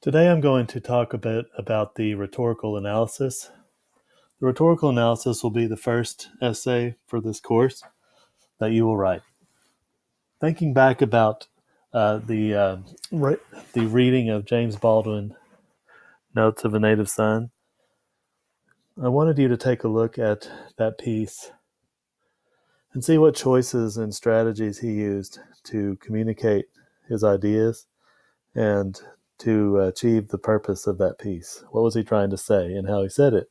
Today I'm going to talk a bit about the rhetorical analysis. The rhetorical analysis will be the first essay for this course that you will write. Thinking back about the reading of James Baldwin, Notes of a Native Son, I wanted you to take a look at that piece and see what choices and strategies he used to communicate his ideas and to achieve the purpose of that piece. What was he trying to say and how he said it?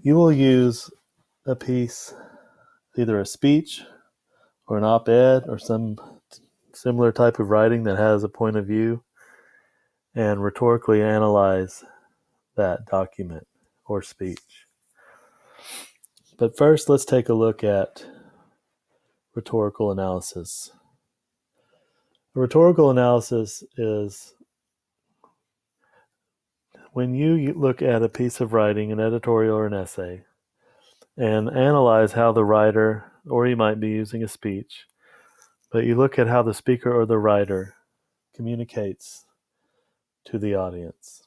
You will use a piece, either a speech or an op-ed or some similar type of writing that has a point of view, and rhetorically analyze that document or speech. But first, let's take a look at rhetorical analysis. A rhetorical analysis is when you look at a piece of writing, an editorial or an essay, and analyze how the writer, or you might be using a speech, but you look at how the speaker or the writer communicates to the audience.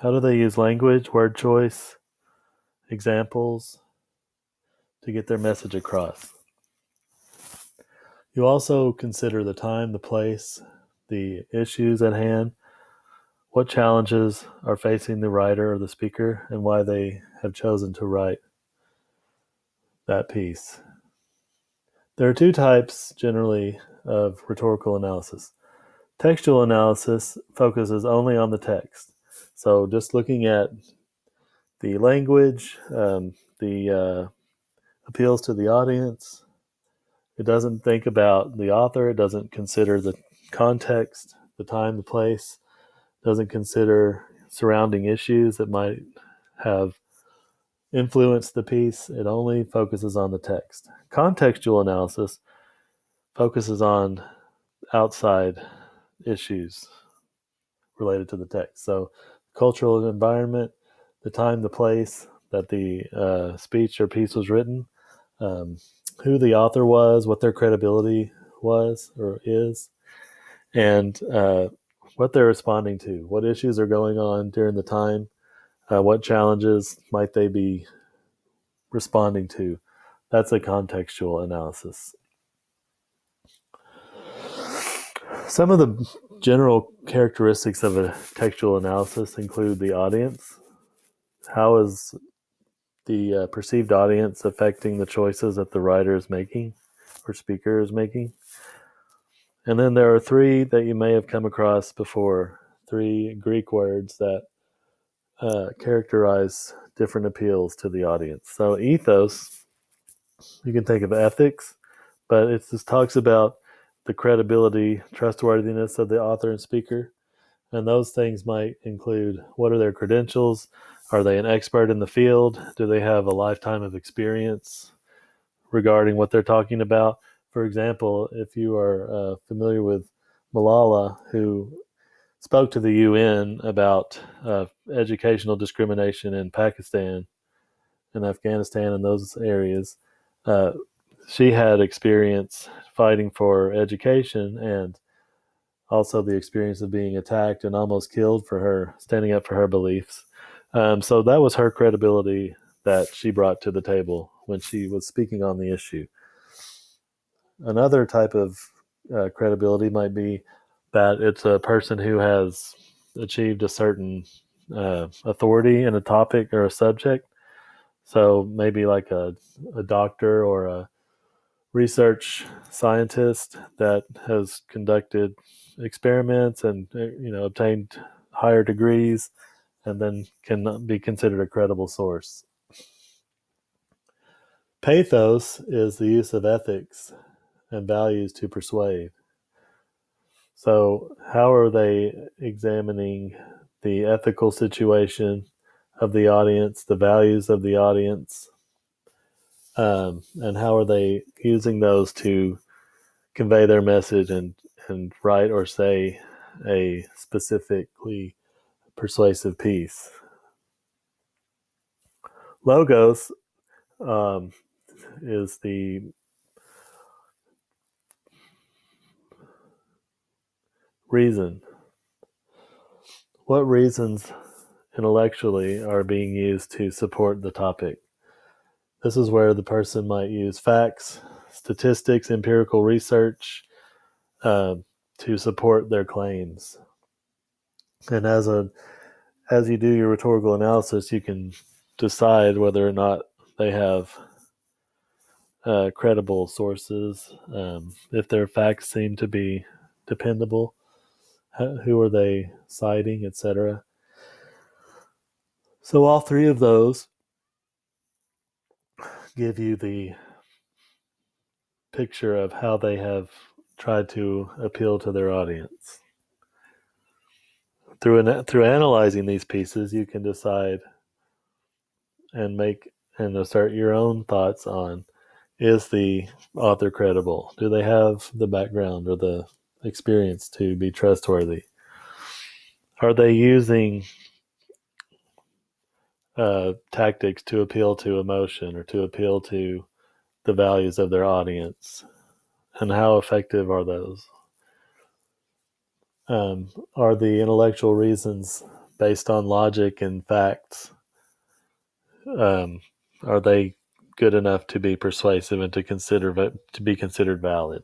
How do they use language, word choice, examples to get their message across? You also consider the time, the place, the issues at hand, what challenges are facing the writer or the speaker, and why they have chosen to write that piece. There are two types generally of rhetorical analysis. Textual analysis focuses only on the text. So just looking at the language, the appeals to the audience. It doesn't think about the author. It doesn't consider the context, the time, the place. It doesn't consider surrounding issues that might have influenced the piece. It only focuses on the text. Contextual analysis focuses on outside issues related to the text. So cultural environment, the time, the place that the speech or piece was written, who the author was, what their credibility was or is, and what they're responding to, what issues are going on during the time, what challenges might they be responding to. That's a contextual analysis. Some of the general characteristics of a textual analysis include the audience. How is the perceived audience affecting the choices that the writer is making or speaker is making? And then there are three that you may have come across before, three Greek words that characterize different appeals to the audience. So ethos, you can think of ethics, but it just talks about the credibility, trustworthiness of the author and speaker. And those things might include, what are their credentials? Are they an expert in the field? Do they have a lifetime of experience regarding what they're talking about? For example, if you are familiar with Malala, who spoke to the UN about educational discrimination in Pakistan and Afghanistan and those areas, she had experience fighting for education and also the experience of being attacked and almost killed for her standing up for her beliefs. So that was her credibility that she brought to the table when she was speaking on the issue. Another type of credibility might be that it's a person who has achieved a certain authority in a topic or a subject. So maybe like a doctor or a research scientist that has conducted experiments and obtained higher degrees and then can be considered a credible source. Pathos is the use of ethics and values to persuade. So how are they examining the ethical situation of the audience, the values of the audience, and how are they using those to convey their message and write or say a specifically persuasive piece? Logos is the reason. What reasons intellectually are being used to support the topic? This is where the person might use facts, statistics, empirical research uh, to support their claims. And as you do your rhetorical analysis, you can decide whether or not they have credible sources, if their facts seem to be dependable, who are they citing, etc. So all three of those give you the picture of how they have tried to appeal to their audience. Through analyzing these pieces, you can decide and make and assert your own thoughts on, is the author credible? Do they have the background or the experience to be trustworthy? Are they using tactics to appeal to emotion or to appeal to the values of their audience? And how effective are those? Are the intellectual reasons based on logic and facts? Um, are they good enough to be persuasive and to be considered valid?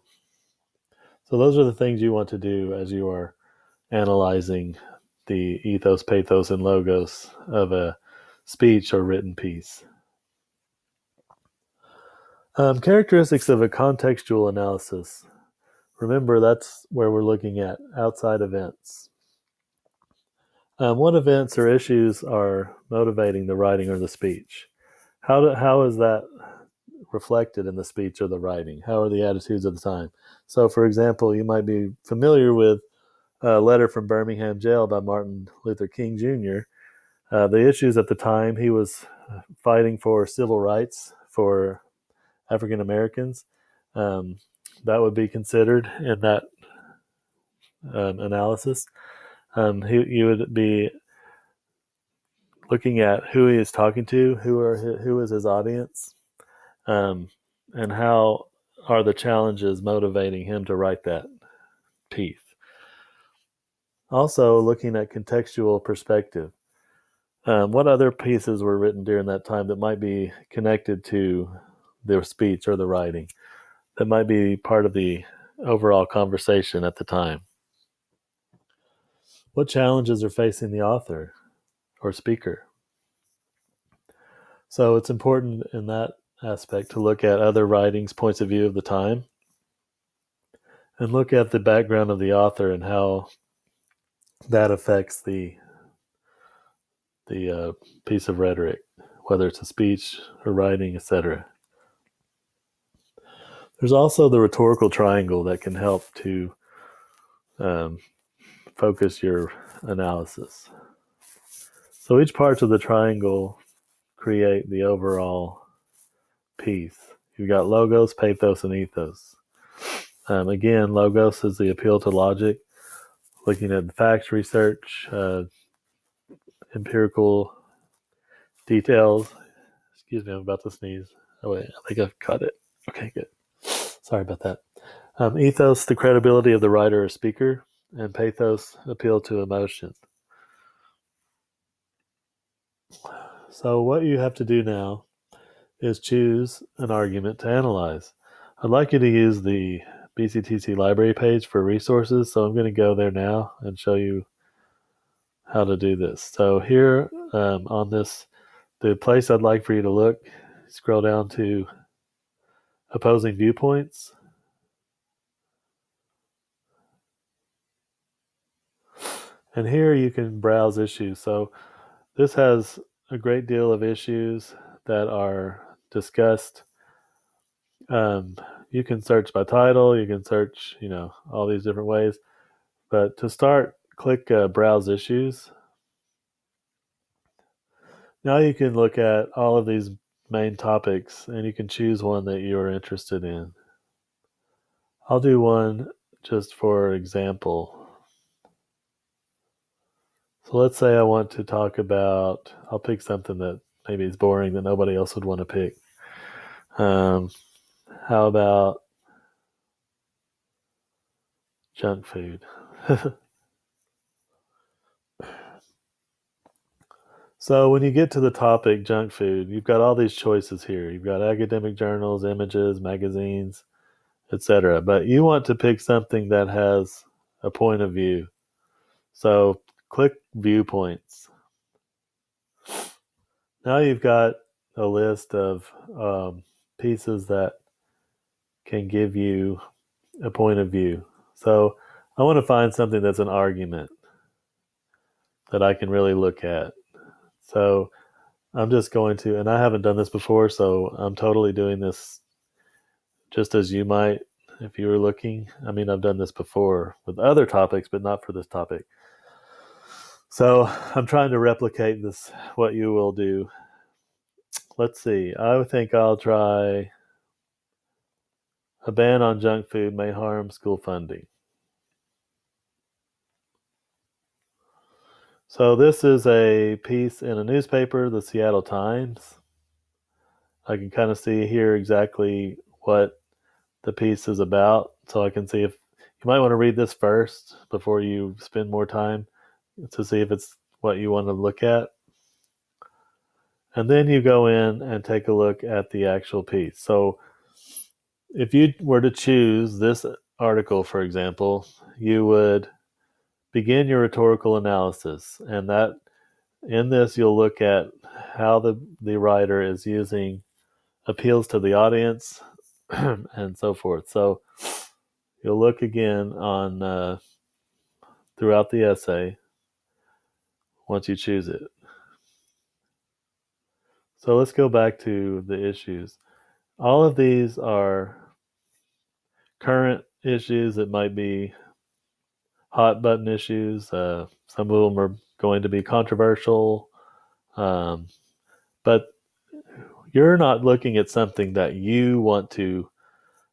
So those are the things you want to do as you are analyzing the ethos, pathos, and logos of a speech or written piece. Characteristics of a contextual analysis. Remember, that's where we're looking at outside events. What events or issues are motivating the writing or the speech? How is that reflected in the speech or the writing? How are the attitudes of the time? So, for example, you might be familiar with a letter from Birmingham jail by Martin Luther King Jr. The issues at the time, he was fighting for civil rights for African Americans. Um, that would be considered in that analysis. You would be looking at who he is talking to, who is his audience, um, and how are the challenges motivating him to write that piece. Also, looking at contextual perspective. What other pieces were written during that time that might be connected to the speech or the writing, that might be part of the overall conversation at the time? What challenges are facing the author or speaker? So it's important in that aspect to look at other writings, points of view of the time, and look at the background of the author and how that affects the piece of rhetoric, whether it's a speech or writing, etc. There's also the rhetorical triangle that can help to um, focus your analysis. So each part of the triangle create the overall piece. You've got logos, pathos, and ethos. Again, logos is the appeal to logic, looking at the facts, research, empirical details. Excuse me, I'm about to sneeze. Oh wait, I think I've caught it. Okay, good. Sorry about that. Ethos, the credibility of the writer or speaker, and pathos, appeal to emotion. So what you have to do now is choose an argument to analyze. I'd like you to use the BCTC library page for resources, so I'm going to go there now and show you how to do this. So here on this, the place I'd like for you to look, scroll down to opposing viewpoints. And here you can browse issues. So this has a great deal of issues that are discussed. You can search by title, you can search, all these different ways. But to start, click Browse Issues. Now you can look at all of these main topics and you can choose one that you are interested in. I'll do one just for example. So let's say I want to talk about, I'll pick something that maybe is boring that nobody else would want to pick. How about junk food? So when you get to the topic junk food, you've got all these choices here. You've got academic journals, images, magazines, etc. But you want to pick something that has a point of view. So click viewpoints. Now you've got a list of pieces that can give you a point of view. So I want to find something that's an argument that I can really look at. So I'm just going to, and I haven't done this before, so I'm totally doing this just as you might if you were looking. I mean, I've done this before with other topics, but not for this topic. So I'm trying to replicate this, what you will do. Let's see. I think I'll try a ban on junk food may harm school funding. So this is a piece in a newspaper, the Seattle Times. I can kind of see here exactly what the piece is about. So I can see if you might want to read this first before you spend more time to see if it's what you want to look at. And then you go in and take a look at the actual piece. So if you were to choose this article, for example, you would begin your rhetorical analysis. And that in this, you'll look at how the writer is using appeals to the audience and so forth. So you'll look again on throughout the essay once you choose it. So let's go back to the issues. All of these are current issues that might be hot button issues. Some of them are going to be controversial, but you're not looking at something that you want to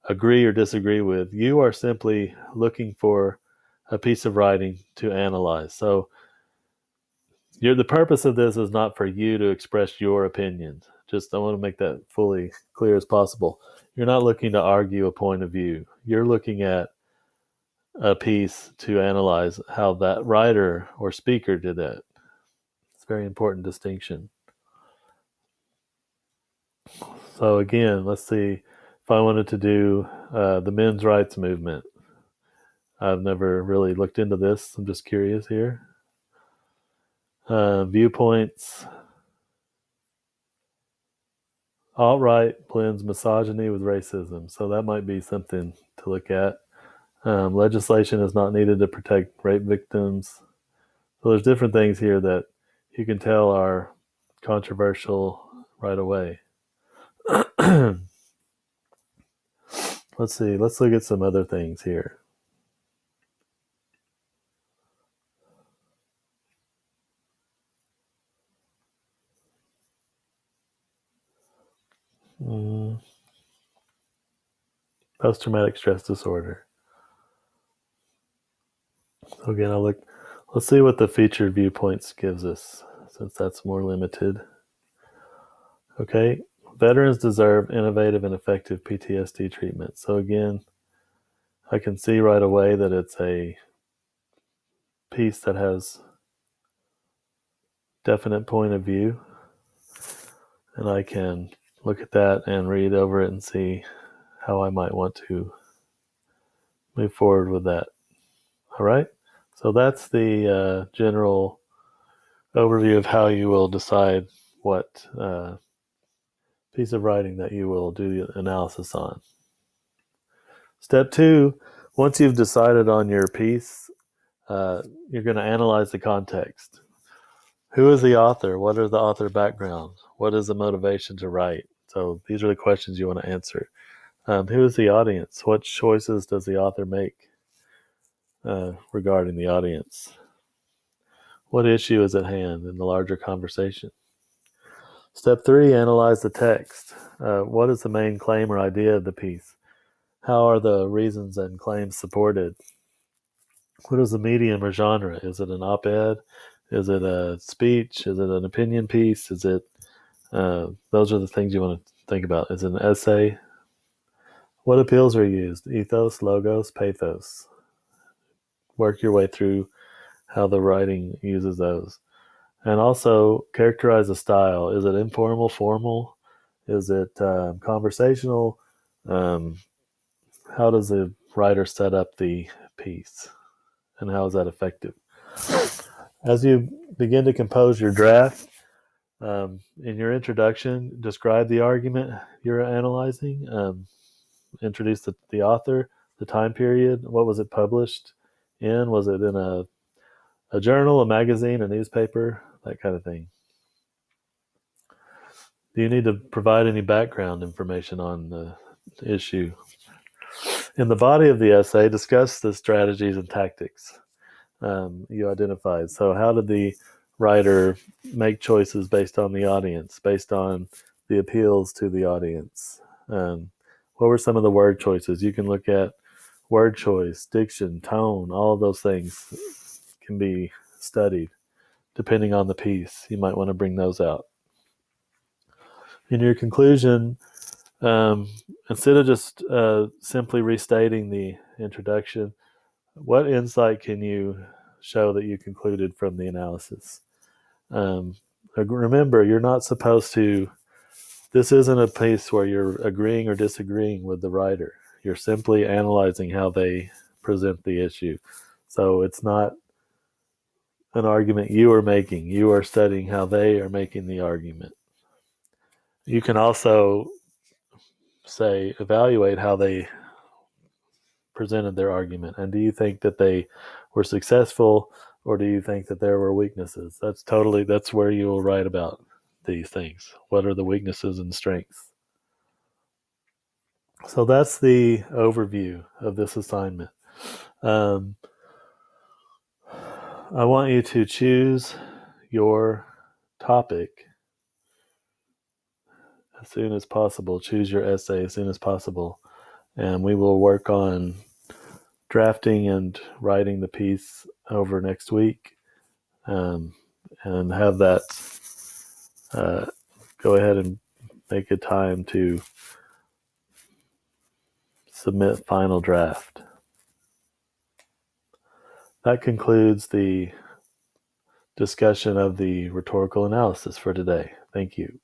agree or disagree with. You are simply looking for a piece of writing to analyze. So the purpose of this is not for you to express your opinions. Just I want to make that fully clear as possible. You're not looking to argue a point of view. You're looking at a piece to analyze how that writer or speaker did that. It's a very important distinction. So again, let's see if I wanted to do the men's rights movement. I've never really looked into this. I'm just curious here. Viewpoints. Alt-right blends misogyny with racism. So that might be something to look at. Legislation is not needed to protect rape victims. So there's different things here that you can tell are controversial right away. Let's see. Let's look at some other things here. Post-traumatic stress disorder. So again, let's see what the featured viewpoints gives us, since that's more limited. Okay, veterans deserve innovative and effective PTSD treatment. So again, I can see right away that it's a piece that has definite point of view, and I can look at that and read over it and see how I might want to move forward with that. All right, so that's the general overview of how you will decide what piece of writing that you will do the analysis on. Step 2, once you've decided on your piece, you're going to analyze the context. Who is the author? What are the author backgrounds? What is the motivation to write? So these are the questions you want to answer. Who is the audience? What choices does the author make regarding the audience? What issue is at hand in the larger conversation? Step 3, analyze the text. What is the main claim or idea of the piece? How are the reasons and claims supported? What is the medium or genre? Is it an op-ed? Is it a speech? Is it an opinion piece? Is it those are the things you want to think about. Is it an essay? What appeals are used? Ethos, logos, pathos. Work your way through how the writing uses those. And also characterize the style. Is it informal, formal? Is it conversational? Um, how does the writer set up the piece? And how is that effective? As you begin to compose your draft, in your introduction, describe the argument you're analyzing, introduce the author, the time period, what was it published in? Was it in a journal, a magazine, a newspaper, that kind of thing? Do you need to provide any background information on the issue? In the body of the essay, discuss the strategies and tactics you identified. So, how did the writer make choices based on the audience, based on the appeals to the audience? What were some of the word choices? You can look at word choice, diction, tone, all of those things can be studied depending on the piece. You might want to bring those out. In your conclusion, instead of just simply restating the introduction, what insight can you show that you concluded from the analysis? Remember, you're not supposed to, this isn't a piece where you're agreeing or disagreeing with the writer. You're simply analyzing how they present the issue. So it's not an argument you are making. You are studying how they are making the argument. You can also evaluate how they presented their argument. And do you think that they were successful, or do you think that there were weaknesses? That's where you will write about these things. What are the weaknesses and strengths? So that's the overview of this assignment. I want you to choose your topic as soon as possible. Choose your essay as soon as possible. And we will work on drafting and writing the piece over next week, and have that go ahead and make a time to submit final draft. That concludes the discussion of the rhetorical analysis for today. Thank you.